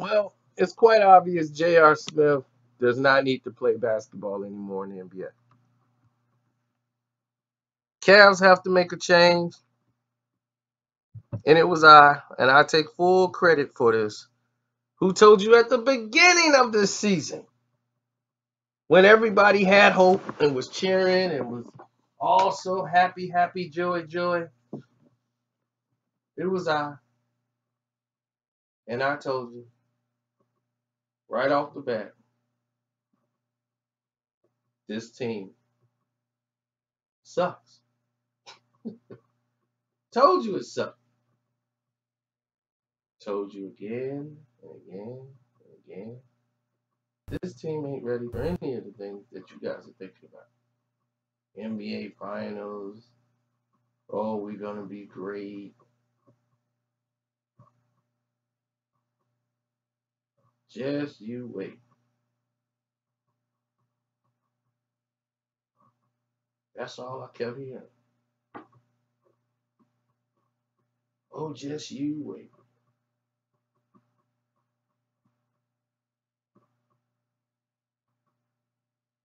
Well, it's quite obvious J.R. Smith does not need to play basketball anymore in the NBA. Cavs have to make a change, and it was and I take full credit for this, who told you at the beginning of this season, when everybody had hope and was cheering and was all so happy, happy, joy, joy. It was and I told you right off the bat, this team sucks. Told you it sucked. Told you again and again and again. This team ain't ready for any of the things that you guys are thinking about. NBA Finals. Oh, we're gonna be great. Just you wait. That's all I kept hearing. Oh, just you wait.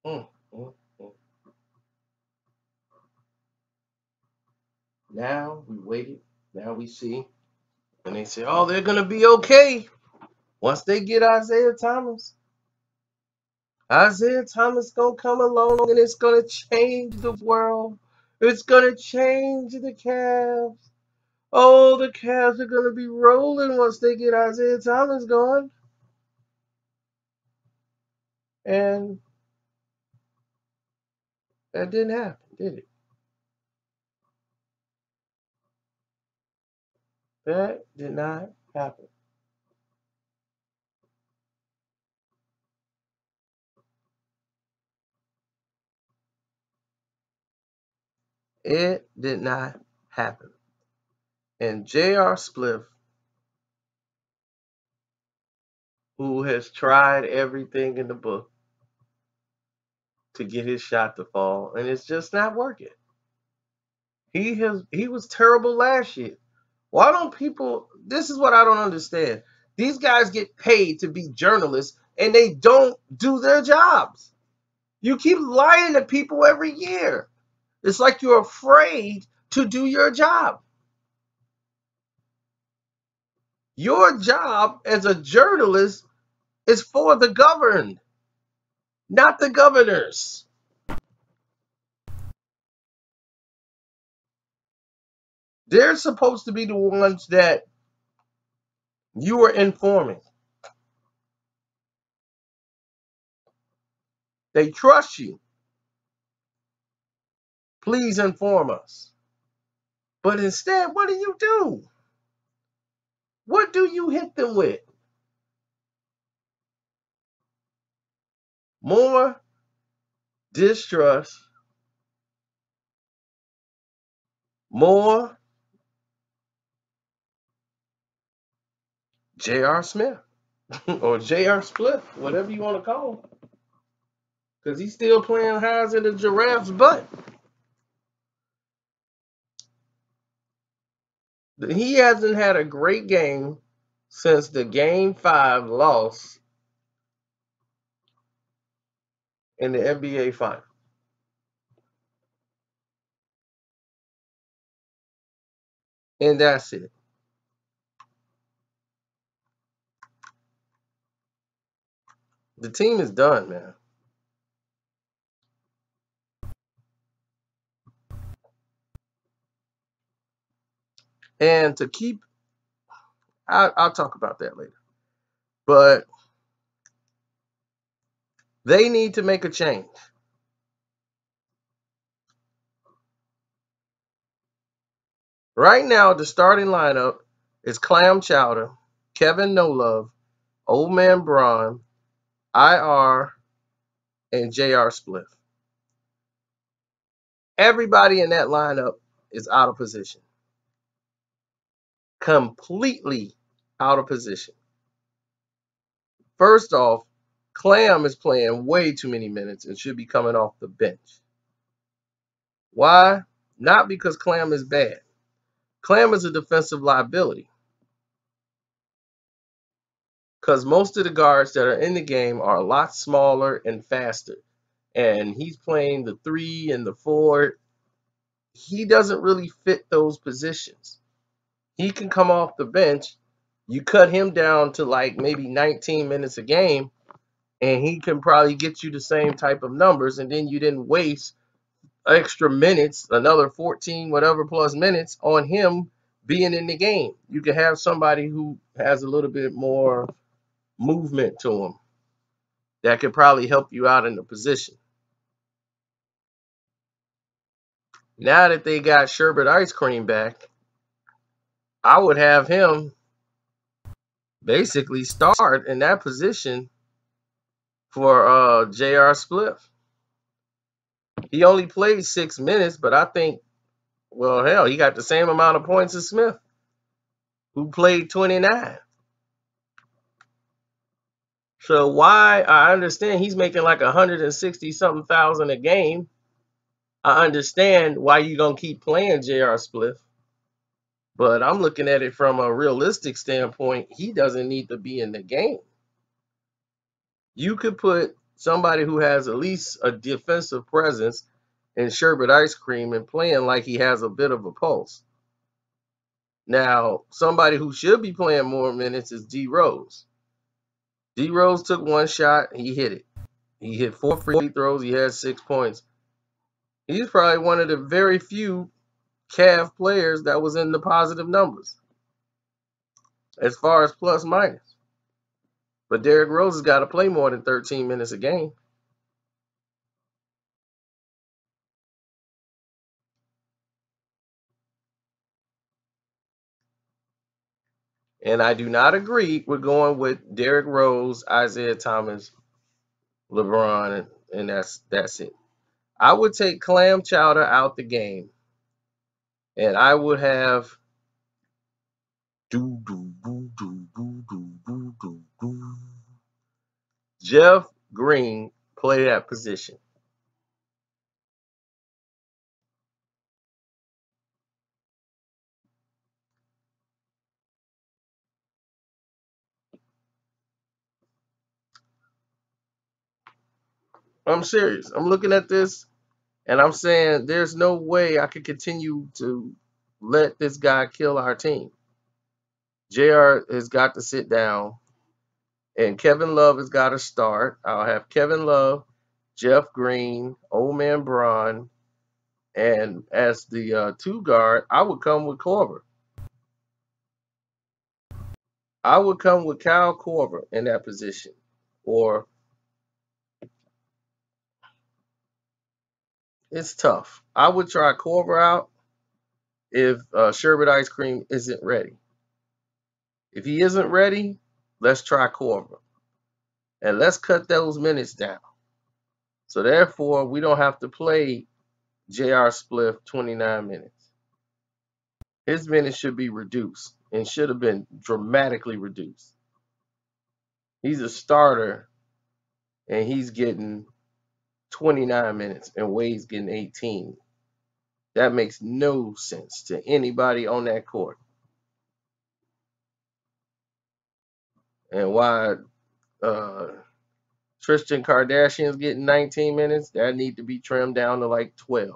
Mm, mm, mm. Now we waited. Now we see. And they say, oh, they're gonna be okay once they get Isaiah Thomas. Isaiah Thomas gonna come along and it's gonna change the world. It's gonna change the Cavs. Oh, the Cavs are gonna be rolling once they get Isaiah Thomas going. And that didn't happen, did it? That did not happen. It did not happen. And J.R. Spliff, who has tried everything in the book to get his shot to fall, and it's just not working. He was terrible last year. Why don't people, this is what I don't understand. These guys get paid to be journalists and they don't do their jobs. You keep lying to people every year. It's like you're afraid to do your job. Your job as a journalist is for the governed, not the governors. They're supposed to be the ones that you are informing. They trust you. Please inform us. But instead, what do you do? What do you hit them with? More distrust, more J.R. Smith or J.R. Split, whatever you want to call him. Because he's still playing highs in the giraffe's butt. He hasn't had a great game since the Game 5 loss in the NBA Final. And that's it. The team is done, man. And to keep, I'll talk about that later. But they need to make a change. Right now, the starting lineup is Clam Chowder, Kevin No Love, Old Man Braun, IR, and JR Spliff. Everybody in that lineup is out of position. Completely out of position. First off, Clam is playing way too many minutes and should be coming off the bench. Why? Not because Clam is bad. Clam is a defensive liability. because most of the guards that are in the game are a lot smaller and faster. And he's playing the 3 and the 4. He doesn't really fit those positions. He can come off the bench. You cut him down to like maybe 19 minutes a game, and he can probably get you the same type of numbers, and then you didn't waste extra minutes, another 14 whatever plus minutes on him being in the game. You can have somebody who has a little bit more movement to him that could probably help you out in the position. Now that they got Sherbet Ice Cream back, I would have him basically start in that position for J.R. Spliff. He only played 6 minutes, but I think, well, hell, he got the same amount of points as Smith, who played 29. So why, I understand he's making like 160 something thousand a game. I understand why you're going to keep playing J.R. Spliff. But I'm looking at it from a realistic standpoint. He doesn't need to be in the game. You could put somebody who has at least a defensive presence in Sherbet Ice Cream and playing like he has a bit of a pulse. Now, somebody who should be playing more minutes is D Rose. D Rose took one shot, he hit it. He hit 4 free throws, he had 6 points. He's probably one of the very few Cavs players that was in the positive numbers as far as plus minus. But Derrick Rose has got to play more than 13 minutes a game. And I do not agree with going with Derrick Rose, Isaiah Thomas, LeBron, and that's it. I would take Clam Chowder out the game, and I would have Jeff Green play that position. I'm serious. I'm looking at this, and I'm saying there's no way I could continue to let this guy kill our team. JR has got to sit down, and Kevin Love has got to start. I'll have Kevin Love, Jeff Green, Old Man Braun, and as the 2 guard, I would come with Korver. I would come with Kyle Korver in that position. Or it's tough. I would try Korver out if Sherbet Ice Cream isn't ready. If he isn't ready, let's try Korver. And let's cut those minutes down. So therefore, we don't have to play J.R. Spliff 29 minutes. His minutes should be reduced and should have been dramatically reduced. He's a starter, and he's getting 29 minutes, and Wade's getting 18. That makes no sense to anybody on that court. And why Tristan Kardashian's getting 19 minutes, that need to be trimmed down to like 12.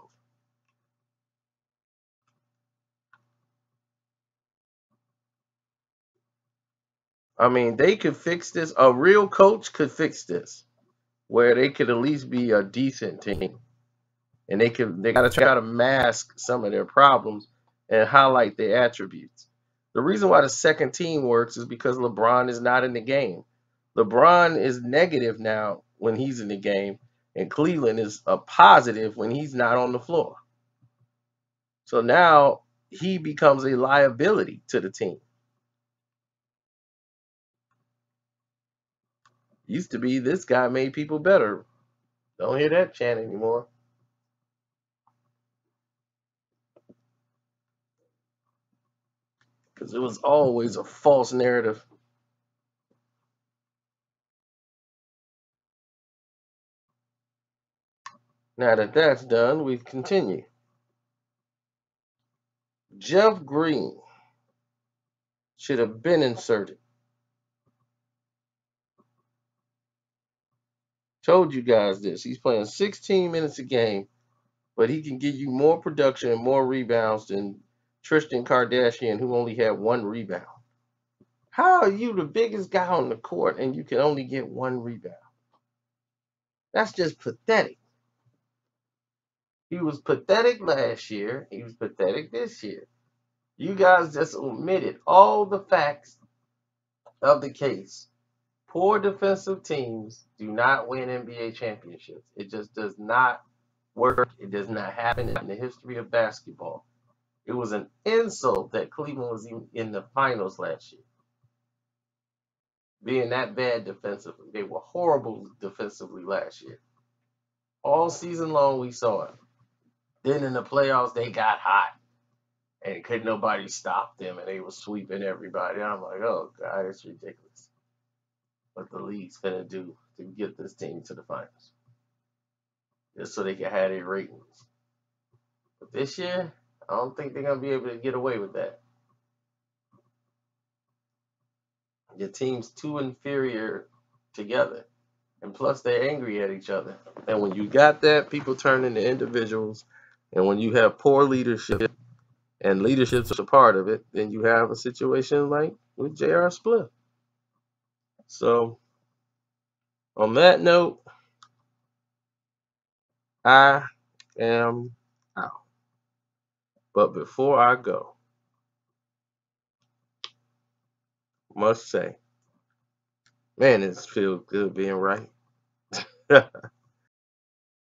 I mean, they could fix this. A real coach could fix this, where they could at least be a decent team. And they got to try to mask some of their problems and highlight their attributes. The reason why the second team works is because LeBron is not in the game. LeBron is negative now when he's in the game, and Cleveland is a positive when he's not on the floor. So now he becomes a liability to the team. Used to be this guy made people better. Don't hear that chant anymore. Because it was always a false narrative. Now that that's done, we continue. Jeff Green should have been inserted. Told you guys this. He's playing 16 minutes a game, but he can give you more production and more rebounds than Tristan Kardashian, who only had one rebound. How are you the biggest guy on the court and you can only get one rebound? That's just pathetic. He was pathetic last year. He was pathetic this year. You guys just omitted all the facts of the case. Poor defensive teams do not win NBA championships. It just does not work. It does not happen in the history of basketball. It was an insult that Cleveland was even in the finals last year. Being that bad defensively. They were horrible defensively last year. All season long we saw it. Then in the playoffs they got hot and couldn't nobody stop them and they were sweeping everybody. I'm like, oh God, it's ridiculous what the league's gonna do to get this team to the finals. Just so they can have their ratings. But this year, I don't think they're gonna be able to get away with that. Your team's too inferior together. And plus they're angry at each other. And when you got that, people turn into individuals. And when you have poor leadership, and leadership's a part of it, then you have a situation like with J.R. Split. So on that note, I am out. But before I go, must say, man, it feels good being right.